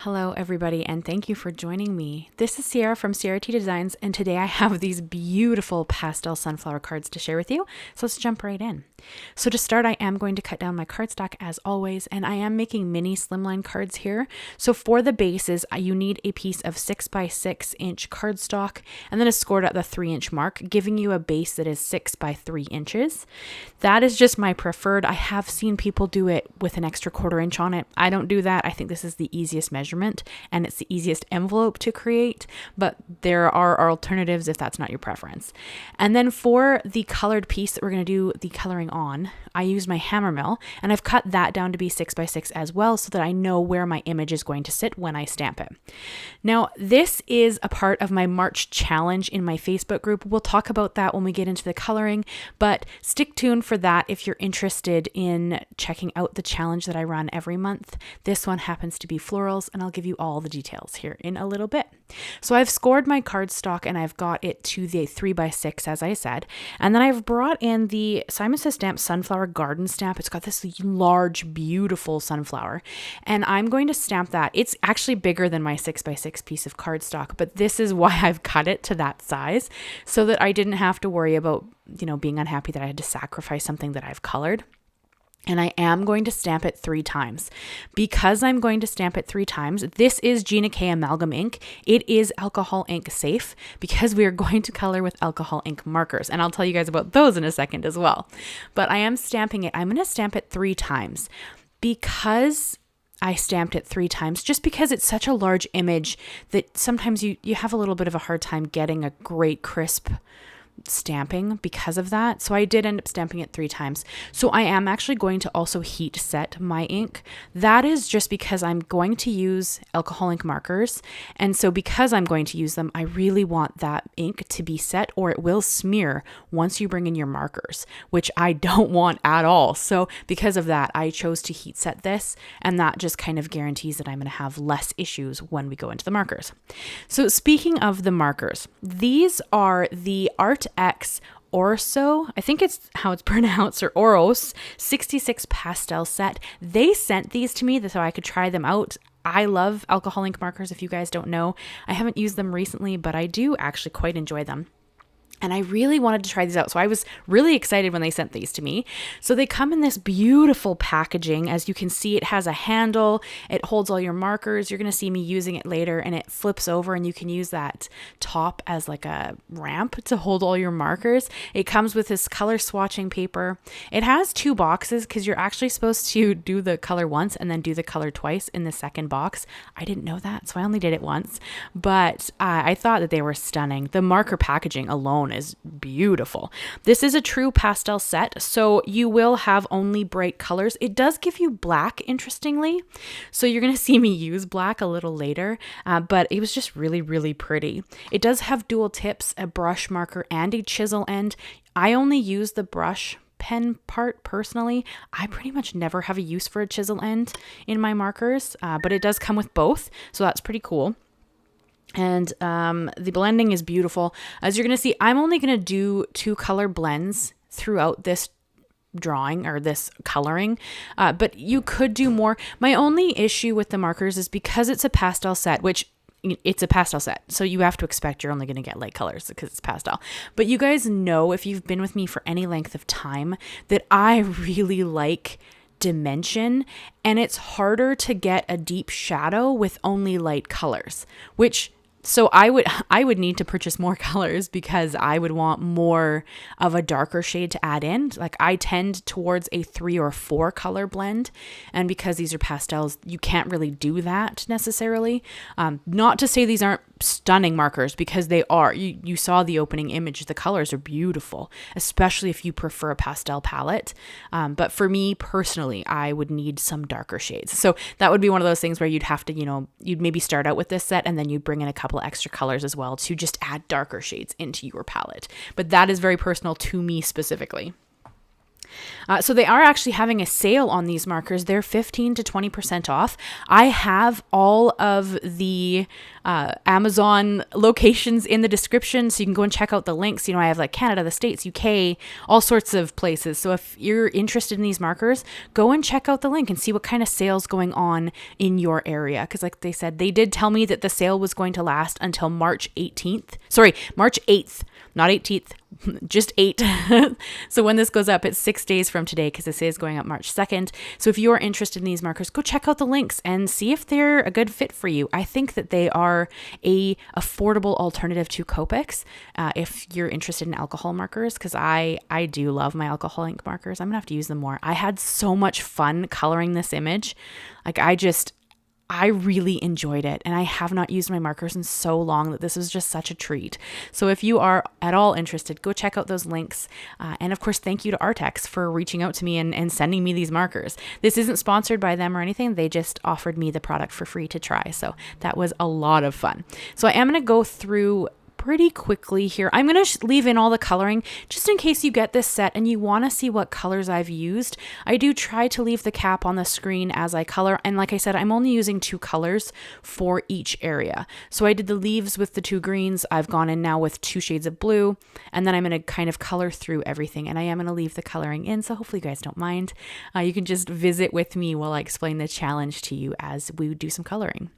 Hello everybody, and thank you for joining me. This is Ciara from Ciara T Designs, and today I have these beautiful pastel sunflower cards to share with you. So let's jump right in. So to start, I am going to cut down my cardstock as always, and I am making mini slimline cards here. So for the bases, you need a piece of 6x6" cardstock and then a scored at the 3" mark, giving you a base that is 6x3". That is just my preferred. I have seen people do it with an extra 1/4" on it. I don't do that. I think this is the easiest measurement and it's the easiest envelope to create, but there are alternatives if that's not your preference. And then for the colored piece that we're going to do the coloring on, I use my HammerMill and I've cut that down to be 6x6 as well so that I know where my image is going to sit when I stamp it. Now, this is a part of my March challenge in my Facebook group. We'll talk about that when we get into the coloring, but stick tuned for that if you're interested in checking out the challenge that I run every month. This one happens to be florals, and I'll give you all the details here in a little bit. So I've scored my cardstock and I've got it to the 3x6 as I said, and then I've brought in the Simon Says Stamp Sunflower Garden stamp. It's got this large, beautiful sunflower, and I'm going to stamp that. It's actually bigger than my 6x6 piece of cardstock, but this is why I've cut it to that size so that I didn't have to worry about, being unhappy that I had to sacrifice something that I've colored. And I am going to stamp it 3 times. Because I'm going to stamp it 3 times, this is Gina K Amalgami Ink. It is alcohol ink safe because we are going to color with alcohol ink markers. And I'll tell you guys about those in a second as well. But I am stamping it. I'm going to stamp it 3 times because I stamped it 3 times, just because it's such a large image that sometimes you have a little bit of a hard time getting a great crisp stamping because of that. So I did end up stamping it 3 times. So I am actually going to also heat set my ink. That is just because I'm going to use alcohol ink markers. And so because I'm going to use them, I really want that ink to be set or it will smear once you bring in your markers, which I don't want at all. So because of that, I chose to heat set this, and that just kind of guarantees that I'm going to have less issues when we go into the markers. So speaking of the markers, these are the Arrtx Oros, I think it's how it's pronounced, or Oros 66 pastel set. They sent these to me so I could try them out. I love alcohol ink markers. If you guys don't know, I haven't used them recently, but I do actually quite enjoy them. And I really wanted to try these out. So I was really excited when they sent these to me. So they come in this beautiful packaging. As you can see, it has a handle. It holds all your markers. You're going to see me using it later, and it flips over and you can use that top as like a ramp to hold all your markers. It comes with this color swatching paper. It has 2 boxes because you're actually supposed to do the color once and then do the color twice in the second box. I didn't know that, so I only did it once. But I thought that they were stunning. The marker packaging alone is beautiful. This is a true pastel set, so you will have only bright colors. It does give you black, interestingly, so you're going to see me use black a little later, but it was just really, really pretty. It does have dual tips, a brush marker and a chisel end. I only use the brush pen part personally. I pretty much never have a use for a chisel end in my markers, but it does come with both, so that's pretty cool. And the blending is beautiful. As you're going to see, I'm only going to do 2 color blends throughout this drawing or this coloring, but you could do more. My only issue with the markers is because it's a pastel set, which it's a pastel set, so you have to expect you're only going to get light colors because it's pastel. But you guys know, if you've been with me for any length of time, that I really like dimension, and it's harder to get a deep shadow with only light colors, so I would need to purchase more colors because I would want more of a darker shade to add in. Like, I tend towards a 3 or 4 color blend, and because these are pastels, you can't really do that necessarily. Not to say these aren't stunning markers, because they are. You saw the opening image. The colors are beautiful, especially if you prefer a pastel palette. But for me personally, I would need some darker shades. So that would be one of those things where you'd have to, you'd maybe start out with this set and then you'd bring in a couple extra colors as well to just add darker shades into your palette. But that is very personal to me specifically. So they are actually having a sale on these markers. They're 15 to 20% off. I have all of the Amazon locations in the description, so you can go and check out the links. You know, I have like Canada, the States, UK, all sorts of places. So if you're interested in these markers, go and check out the link and see what kind of sales going on in your area. Because like they said, they did tell me that the sale was going to last until March 18th. Sorry, March 8th, not 18th. Just 8. So when this goes up, it's 6 days from today because this is going up March 2nd. So if you're interested in these markers, go check out the links and see if they're a good fit for you. I think that they are a affordable alternative to Copics if you're interested in alcohol markers, because I do love my alcohol ink markers. I'm gonna have to use them more. I had so much fun coloring this image. Like I really enjoyed it, and I have not used my markers in so long that this was just such a treat. So if you are at all interested, go check out those links. And of course, thank you to Arrtx for reaching out to me and sending me these markers. This isn't sponsored by them or anything. They just offered me the product for free to try. So that was a lot of fun. So I am going to go through pretty quickly here. I'm going to leave in all the coloring just in case you get this set and you want to see what colors I've used. I do try to leave the cap on the screen as I color. And like I said, I'm only using 2 colors for each area. So I did the leaves with the 2 greens. I've gone in now with 2 shades of blue, and then I'm going to kind of color through everything. And I am going to leave the coloring in. So hopefully you guys don't mind. You can just visit with me while I explain the challenge to you as we do some coloring.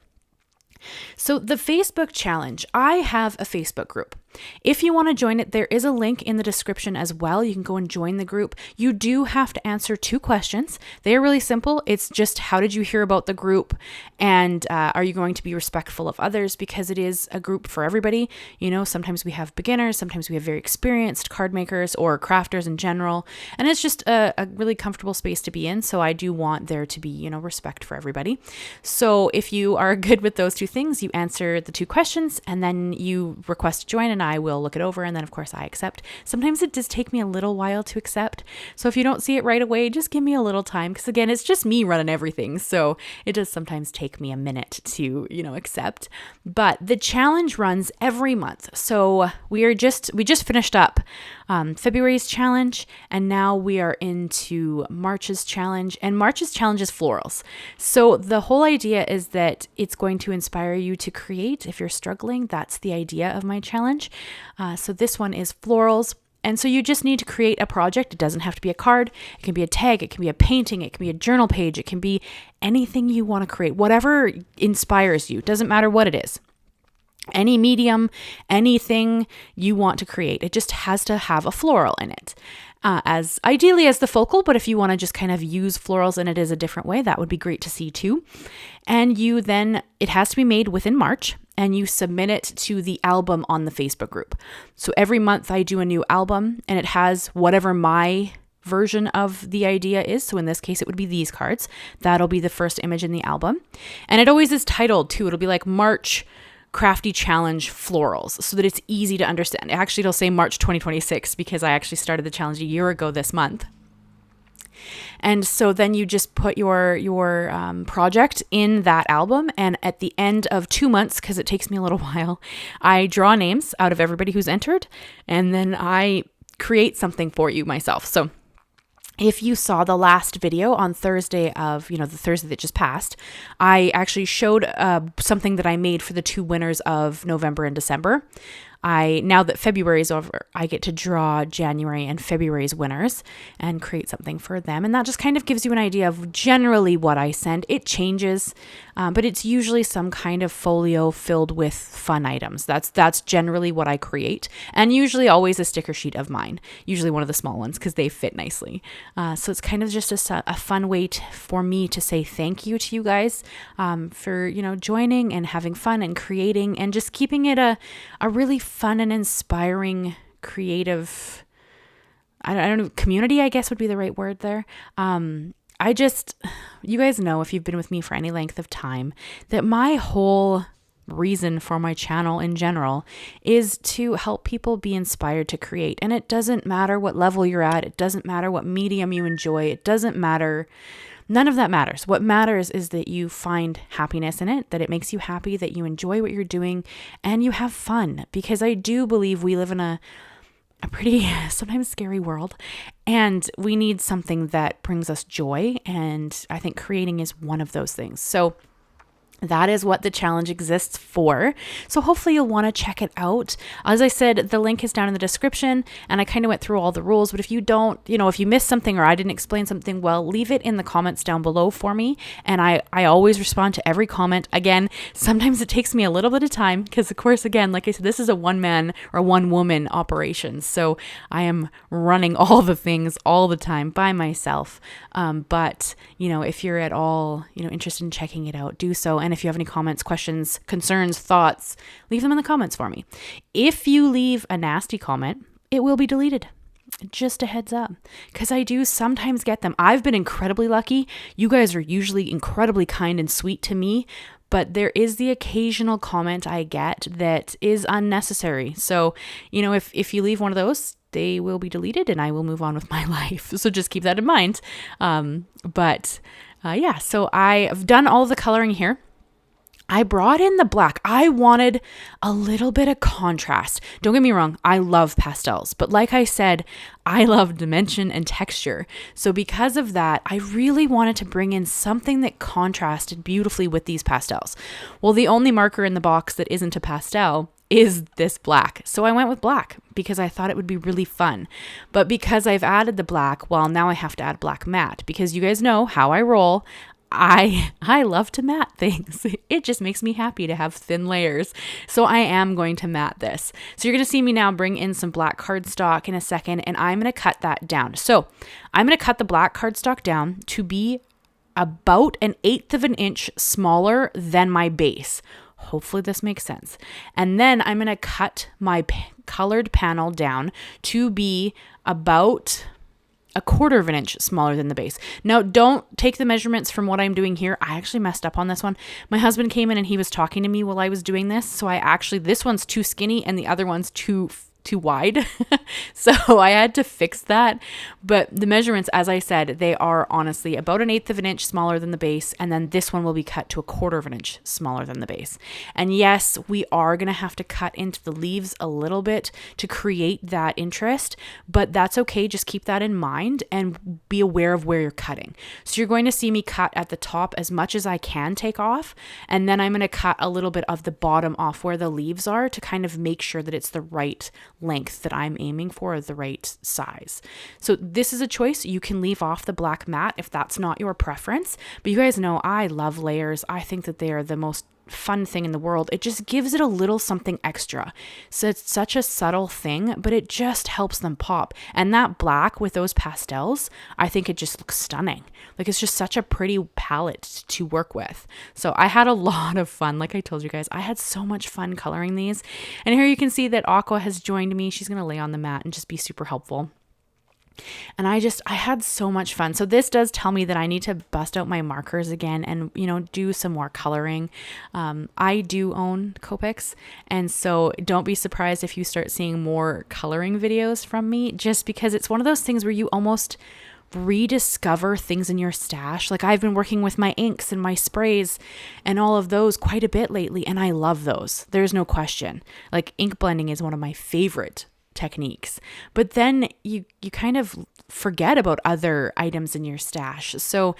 So the Facebook challenge, I have a Facebook group. If you want to join it, there is a link in the description as well. You can go and join the group. You do have to answer 2 questions. They are really simple. It's just, how did you hear about the group? And are you going to be respectful of others? Because it is a group for everybody. You know, sometimes we have beginners, sometimes we have very experienced card makers or crafters in general. And it's just a really comfortable space to be in. So I do want there to be, you know, respect for everybody. So if you are good with those 2 things, you answer the 2 questions and then you request to join, and I will look it over, and then of course I accept. Sometimes it does take me a little while to accept. So if you don't see it right away, just give me a little time, because again, it's just me running everything. So it does sometimes take me a minute to, you know, accept. But the challenge runs every month. So we just finished up February's challenge, and now we are into March's challenge, and March's challenge is florals. So the whole idea is that it's going to inspire you to create. If you're struggling, that's the idea of my challenge. So this one is florals. And so you just need to create a project. It doesn't have to be a card. It can be a tag. It can be a painting. It can be a journal page. It can be anything you want to create, whatever inspires you. Doesn't matter what it is. Any medium, anything you want to create. It just has to have a floral in it. As ideally as the focal, but if you want to just kind of use florals in it as a different way, that would be great to see too. And it has to be made within March, and you submit it to the album on the Facebook group. So every month I do a new album, and it has whatever my version of the idea is. So in this case, it would be these cards. That'll be the first image in the album. And it always is titled too. It'll be like March Crafty Challenge Florals, so that it's easy to understand. Actually, it'll say March 2026 because I actually started the challenge a year ago this month. And so then you just put your project in that album, and at the end of 2 months, because it takes me a little while, I draw names out of everybody who's entered, and then I create something for you myself. So if you saw the last video on Thursday the Thursday that just passed, I actually showed something that I made for the 2 winners of November and December. Now that February is over, I get to draw January and February's winners and create something for them. And that just kind of gives you an idea of generally what I send. It changes, but it's usually some kind of folio filled with fun items. That's generally what I create. And usually always a sticker sheet of mine, usually one of the small ones because they fit nicely. So it's kind of just a fun way for me to say thank you to you guys for, joining and having fun and creating and just keeping it a really fun and inspiring creative, I don't know, community, I guess would be the right word there. You guys know, if you've been with me for any length of time, that my whole reason for my channel in general is to help people be inspired to create. And it doesn't matter what level you're at. It doesn't matter what medium you enjoy. It doesn't matter. None of that matters. What matters is that you find happiness in it, that it makes you happy, that you enjoy what you're doing, and you have fun. Because I do believe we live in a a pretty sometimes scary world, and we need something that brings us joy. And I think creating is one of those things. So that is what the challenge exists for. So hopefully you'll want to check it out. As I said, the link is down in the description, and I kind of went through all the rules, but if you don't, if you missed something or I didn't explain something well, leave it in the comments down below for me. And I always respond to every comment. Again, sometimes it takes me a little bit of time because, of course, again, like I said, this is a one man or one woman operation. So I am running all the things all the time by myself. But if you're at all, interested in checking it out, do so. And if you have any comments, questions, concerns, thoughts, leave them in the comments for me. If you leave a nasty comment, it will be deleted. Just a heads up, because I do sometimes get them. I've been incredibly lucky. You guys are usually incredibly kind and sweet to me, but there is the occasional comment I get that is unnecessary. So, if you leave one of those, they will be deleted and I will move on with my life. So just keep that in mind. So I've done all of the coloring here. I brought in the black. I wanted a little bit of contrast. Don't get me wrong, I love pastels, but like I said, I love dimension and texture. So because of that, I really wanted to bring in something that contrasted beautifully with these pastels. Well, the only marker in the box that isn't a pastel is this black. So I went with black because I thought it would be really fun. But because I've added the black, well, now I have to add black matte because you guys know how I roll. I love to matte things. It just makes me happy to have thin layers. So I am going to matte this. So you're going to see me now bring in some black cardstock in a second, and I'm going to cut that down. So I'm going to cut the black cardstock down to be about 1/8 of an inch smaller than my base. Hopefully this makes sense. And then I'm going to cut my colored panel down to be about 1/4 of an inch smaller than the base. Now, don't take the measurements from what I'm doing here. I actually messed up on this one. My husband came in and he was talking to me while I was doing this. So this one's too skinny and the other one's too wide. So I had to fix that. But the measurements, as I said, they are honestly about 1/8 of an inch smaller than the base. And then this one will be cut to 1/4 of an inch smaller than the base. And yes, we are going to have to cut into the leaves a little bit to create that interest, but that's okay. Just keep that in mind and be aware of where you're cutting. So you're going to see me cut at the top as much as I can take off. And then I'm going to cut a little bit of the bottom off where the leaves are to kind of make sure that it's the right length that I'm aiming for, the right size. So this is a choice. You can leave off the black matte if that's not your preference, but you guys know I love layers. I think that they are the most fun thing in the world. It just gives it a little something extra. So it's such a subtle thing, but it just helps them pop. And that black with those pastels, I think it just looks stunning. Like it's just such a pretty palette to work with. So I had a lot of fun. Like I told you guys, I had so much fun coloring these. And here you can see that Aqua has joined me. She's going to lay on the mat and just be super helpful. And I had so much fun. So this does tell me that I need to bust out my markers again and, do some more coloring. I do own Copics. And so don't be surprised if you start seeing more coloring videos from me, just because it's one of those things where you almost rediscover things in your stash. Like I've been working with my inks and my sprays and all of those quite a bit lately. And I love those. There's no question. Like ink blending is one of my favorite techniques, but then you kind of forget about other items in your stash. So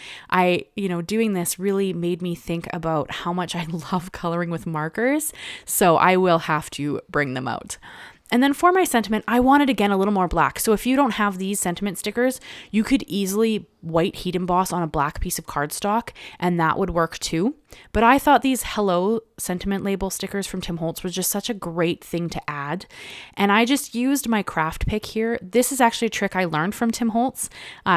doing this really made me think about how much I love coloring with markers. So I will have to bring them out. And then for my sentiment, I wanted again a little more black. So if you don't have these sentiment stickers, you could easily white heat emboss on a black piece of cardstock, and that would work too. But I thought these Hello sentiment label stickers from Tim Holtz was just such a great thing to add. And I just used my craft pick here. This is actually a trick I learned from Tim Holtz.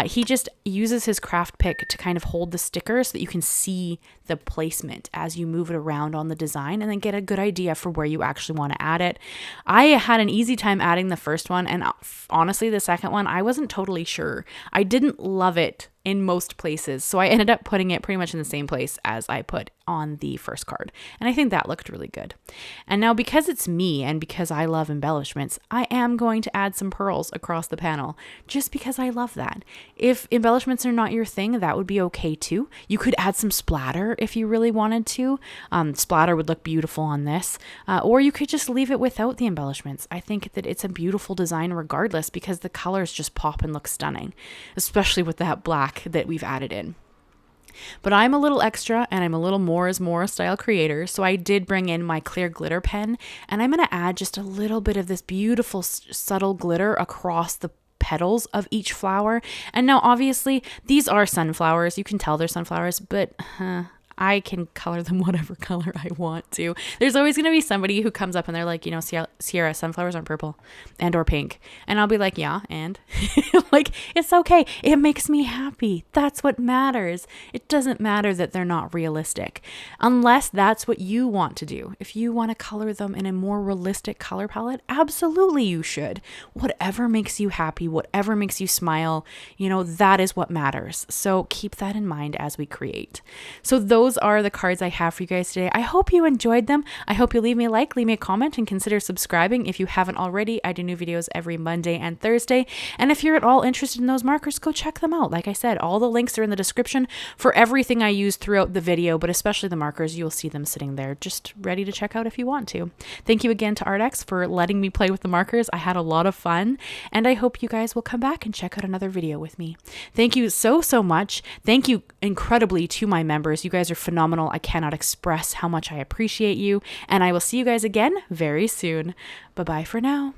He just uses his craft pick to kind of hold the sticker so that you can see the placement as you move it around on the design and then get a good idea for where you actually want to add it. I had an easy time adding the first one, and honestly, the second one, I wasn't totally sure. I didn't love it in most places. So I ended up putting it pretty much in the same place as I put on the first card. And I think that looked really good. And now because it's me and because I love embellishments, I am going to add some pearls across the panel just because I love that. If embellishments are not your thing, that would be okay too. You could add some splatter if you really wanted to. Splatter would look beautiful on this. Or you could just leave it without the embellishments. I think that it's a beautiful design regardless because the colors just pop and look stunning, especially with that black that we've added in. But I'm a little extra and I'm a little more is more style creator. So I did bring in my clear glitter pen and I'm going to add just a little bit of this beautiful subtle glitter across the petals of each flower. And now obviously these are sunflowers. You can tell they're sunflowers, but I can color them whatever color I want to. There's always going to be somebody who comes up and they're like, Ciara, sunflowers aren't purple and or pink. And I'll be like, yeah, and like, it's okay. It makes me happy. That's what matters. It doesn't matter that they're not realistic unless that's what you want to do. If you want to color them in a more realistic color palette, absolutely you should. Whatever makes you happy, whatever makes you smile, that is what matters. So keep that in mind as we create. So those are the cards I have for you guys today. I hope you enjoyed them. I hope you leave me a like, leave me a comment, and consider subscribing if you haven't already. I do new videos every Monday and Thursday. And if you're at all interested in those markers, go check them out. Like I said, all the links are in the description for everything I use throughout the video, but especially the markers. You'll see them sitting there just ready to check out if you want to. Thank you again to Arrtx for letting me play with the markers. I had a lot of fun, and I hope you guys will come back and check out another video with me. Thank you so much. Thank you incredibly to my members. You guys are phenomenal. I cannot express how much I appreciate you, and I will see you guys again very soon. Bye-bye for now.